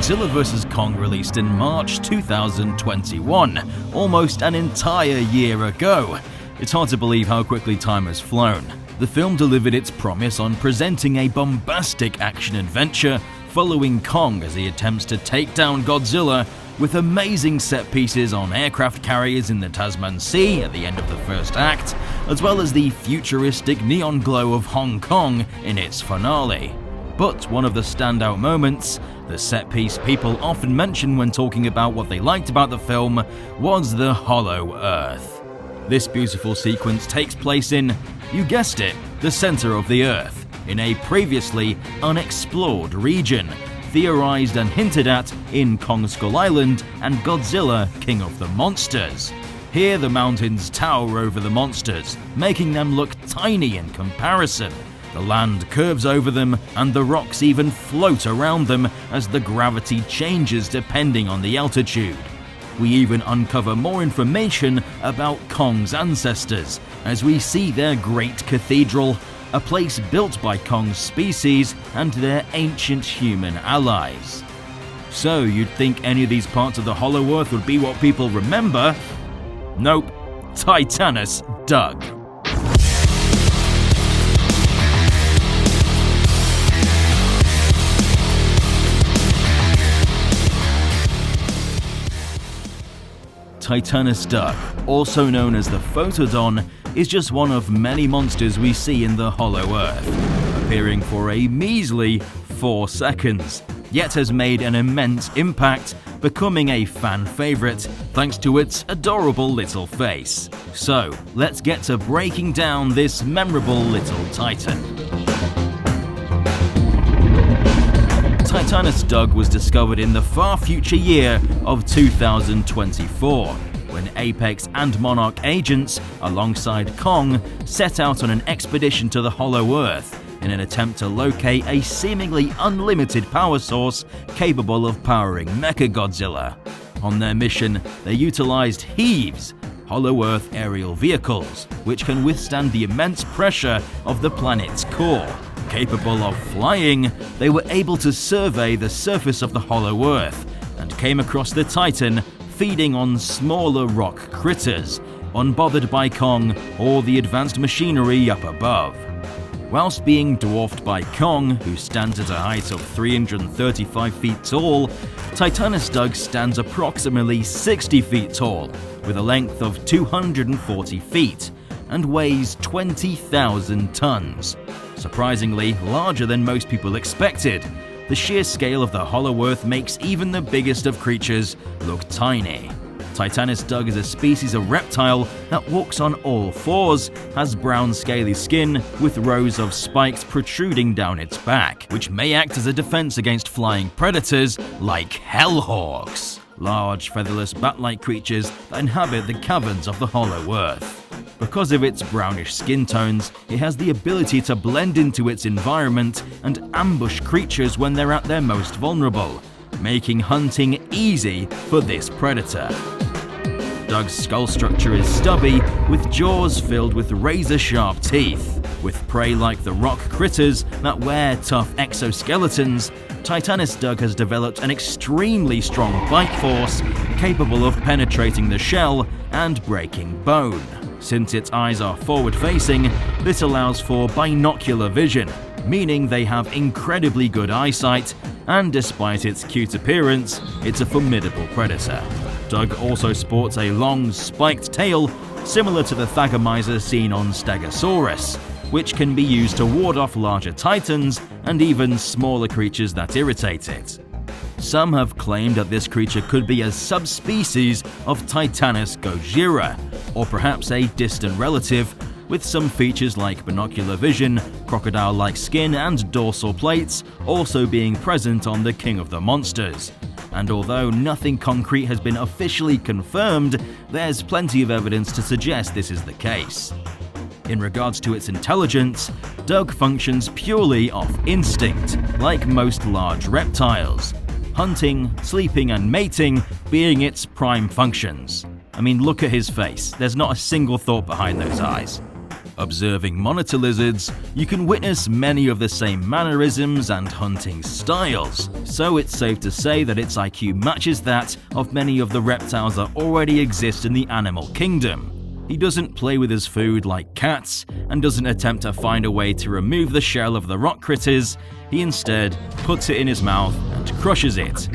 Godzilla vs. Kong released in March 2021, almost an entire year ago. It's hard to believe how quickly time has flown. The film delivered its promise on presenting a bombastic action-adventure following Kong as he attempts to take down Godzilla, with amazing set pieces on aircraft carriers in the Tasman Sea at the end of the first act, as well as the futuristic neon glow of Hong Kong in its finale. But one of the standout moments, the set piece people often mention when talking about what they liked about the film, was the Hollow Earth. This beautiful sequence takes place in, you guessed it, the center of the Earth, in a previously unexplored region, theorized and hinted at in Kong Skull Island and Godzilla King of the Monsters. Here the mountains tower over the monsters, making them look tiny in comparison. The land curves over them, and the rocks even float around them as the gravity changes depending on the altitude. We even uncover more information about Kong's ancestors, as we see their great cathedral, a place built by Kong's species and their ancient human allies. So you'd think any of these parts of the Hollow Earth would be what people remember? Nope, Titanus Doug. Titanus Doug, also known as the Foetodon, is just one of many monsters we see in the Hollow Earth, appearing for a measly 4 seconds, yet has made an immense impact, becoming a fan favorite thanks to its adorable little face. So, let's get to breaking down this memorable little titan. Titanus Doug was discovered in the far future year of 2024, when Apex and Monarch agents, alongside Kong, set out on an expedition to the Hollow Earth in an attempt to locate a seemingly unlimited power source capable of powering Mechagodzilla. On their mission, they utilized Heaves, Hollow Earth aerial vehicles, which can withstand the immense pressure of the planet's core. Capable of flying, they were able to survey the surface of the Hollow Earth and came across the Titan feeding on smaller rock critters, unbothered by Kong or the advanced machinery up above. Whilst being dwarfed by Kong, who stands at a height of 335 feet tall, Titanus Doug stands approximately 60 feet tall, with a length of 240 feet, and weighs 20,000 tons. Surprisingly larger than most people expected, the sheer scale of the Hollow Earth makes even the biggest of creatures look tiny. Titanus Doug is a species of reptile that walks on all fours, has brown scaly skin with rows of spikes protruding down its back, which may act as a defense against flying predators like hellhawks, large featherless bat-like creatures that inhabit the caverns of the Hollow Earth. Because of its brownish skin tones, it has the ability to blend into its environment and ambush creatures when they're at their most vulnerable, making hunting easy for this predator. Doug's skull structure is stubby, with jaws filled with razor-sharp teeth. With prey like the rock critters that wear tough exoskeletons, Titanus Doug has developed an extremely strong bite force capable of penetrating the shell and breaking bone. Since its eyes are forward-facing, this allows for binocular vision, meaning they have incredibly good eyesight, and despite its cute appearance, it's a formidable predator. Doug also sports a long, spiked tail, similar to the Thagomizer seen on Stegosaurus, which can be used to ward off larger titans and even smaller creatures that irritate it. Some have claimed that this creature could be a subspecies of Titanus gojira, or perhaps a distant relative, with some features like binocular vision, crocodile-like skin, and dorsal plates also being present on the King of the Monsters. And although nothing concrete has been officially confirmed, there's plenty of evidence to suggest this is the case. In regards to its intelligence, Doug functions purely off instinct, like most large reptiles, hunting, sleeping, and mating being its prime functions. I mean, look at his face, there's not a single thought behind those eyes. Observing monitor lizards, you can witness many of the same mannerisms and hunting styles, so it's safe to say that its IQ matches that of many of the reptiles that already exist in the animal kingdom. He doesn't play with his food like cats, and doesn't attempt to find a way to remove the shell of the rock critters. He instead puts it in his mouth and crushes it,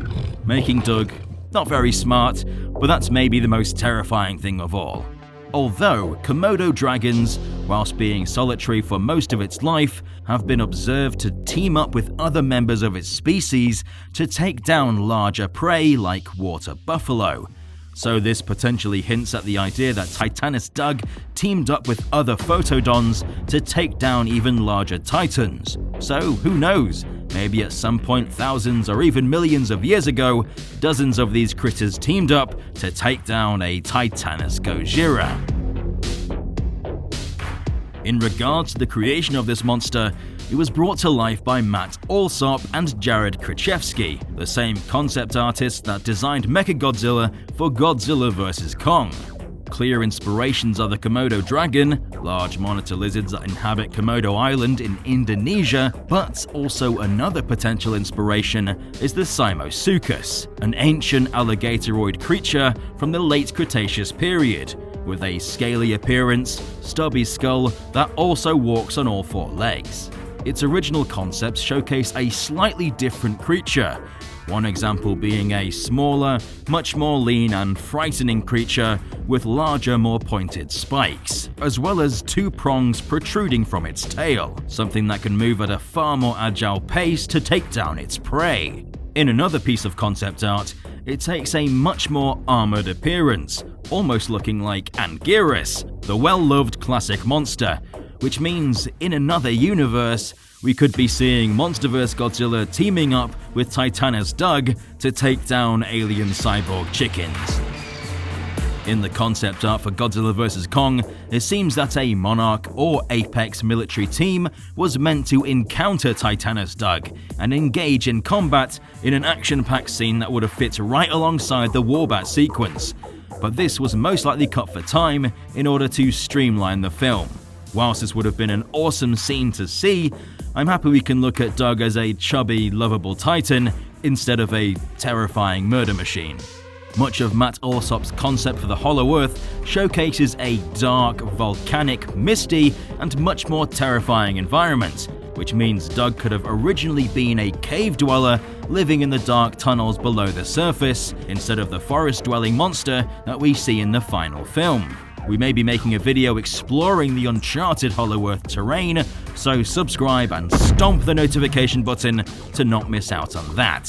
making Doug not very smart, but that's maybe the most terrifying thing of all. Although Komodo dragons, whilst being solitary for most of its life, have been observed to team up with other members of its species to take down larger prey like water buffalo. So this potentially hints at the idea that Titanus Doug teamed up with other Foetodons to take down even larger titans. So who knows, maybe at some point thousands or even millions of years ago, dozens of these critters teamed up to take down a Titanus Gojira. In regards to the creation of this monster, it was brought to life by Matt Alsop and Jared Krzyzewski, the same concept artists that designed Mechagodzilla for Godzilla vs. Kong. Clear inspirations are the Komodo dragon, large monitor lizards that inhabit Komodo Island in Indonesia, but also another potential inspiration is the Simosuchus, an ancient alligatoroid creature from the late Cretaceous period, with a scaly appearance, stubby skull that also walks on all four legs. Its original concepts showcase a slightly different creature, one example being a smaller, much more lean and frightening creature with larger, more pointed spikes, as well as two prongs protruding from its tail, something that can move at a far more agile pace to take down its prey. In another piece of concept art, it takes a much more armored appearance, almost looking like Anguirus, the well-loved classic monster, which means in another universe, we could be seeing MonsterVerse Godzilla teaming up with Titanus Doug to take down alien cyborg chickens. In the concept art for Godzilla vs. Kong, it seems that a Monarch or Apex military team was meant to encounter Titanus Doug and engage in combat in an action-packed scene that would have fit right alongside the Warbat sequence, but this was most likely cut for time in order to streamline the film. Whilst this would have been an awesome scene to see, I'm happy we can look at Doug as a chubby, lovable titan instead of a terrifying murder machine. Much of Matt Alsop's concept for the Hollow Earth showcases a dark, volcanic, misty, and much more terrifying environment, which means Doug could have originally been a cave dweller living in the dark tunnels below the surface instead of the forest-dwelling monster that we see in the final film. We may be making a video exploring the uncharted Hollow Earth terrain, so subscribe and stomp the notification button to not miss out on that.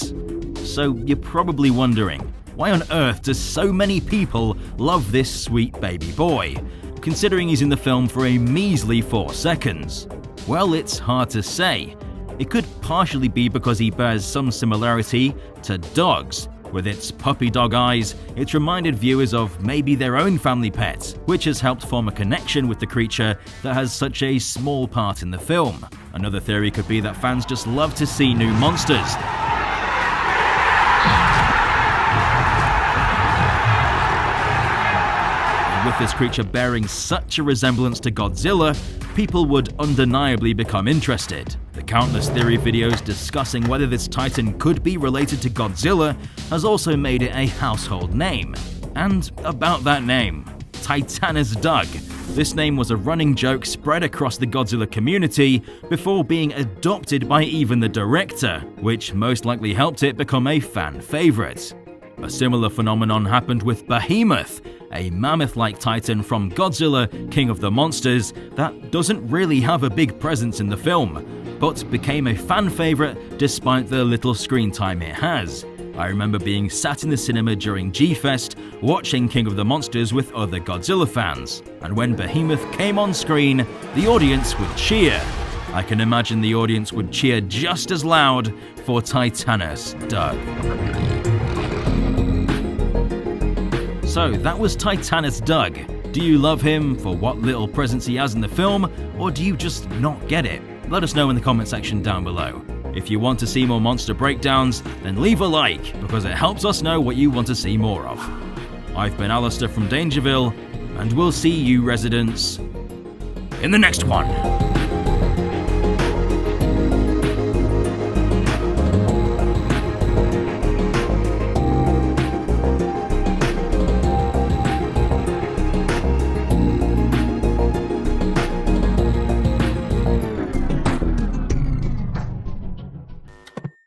So you're probably wondering, why on earth do so many people love this sweet baby boy, considering he's in the film for a measly 4 seconds? Well, it's hard to say. It could partially be because he bears some similarity to dogs. With its puppy dog eyes, it reminded viewers of maybe their own family pet, which has helped form a connection with the creature that has such a small part in the film. Another theory could be that fans just love to see new monsters. And with this creature bearing such a resemblance to Godzilla, people would undeniably become interested. The countless theory videos discussing whether this titan could be related to Godzilla has also made it a household name. And about that name, Titanus Doug. This name was a running joke spread across the Godzilla community before being adopted by even the director, which most likely helped it become a fan favorite. A similar phenomenon happened with Behemoth, a mammoth-like titan from Godzilla, King of the Monsters, that doesn't really have a big presence in the film, but became a fan favorite despite the little screen time it has. I remember being sat in the cinema during G-Fest watching King of the Monsters with other Godzilla fans, and when Behemoth came on screen, the audience would cheer. I can imagine the audience would cheer just as loud for Titanus Doug. So that was Titanus Doug. Do you love him for what little presence he has in the film, or do you just not get it? Let us know in the comment section down below. If you want to see more monster breakdowns, then leave a like, because it helps us know what you want to see more of. I've been Alistair from DangerVille, and we'll see you residents in the next one.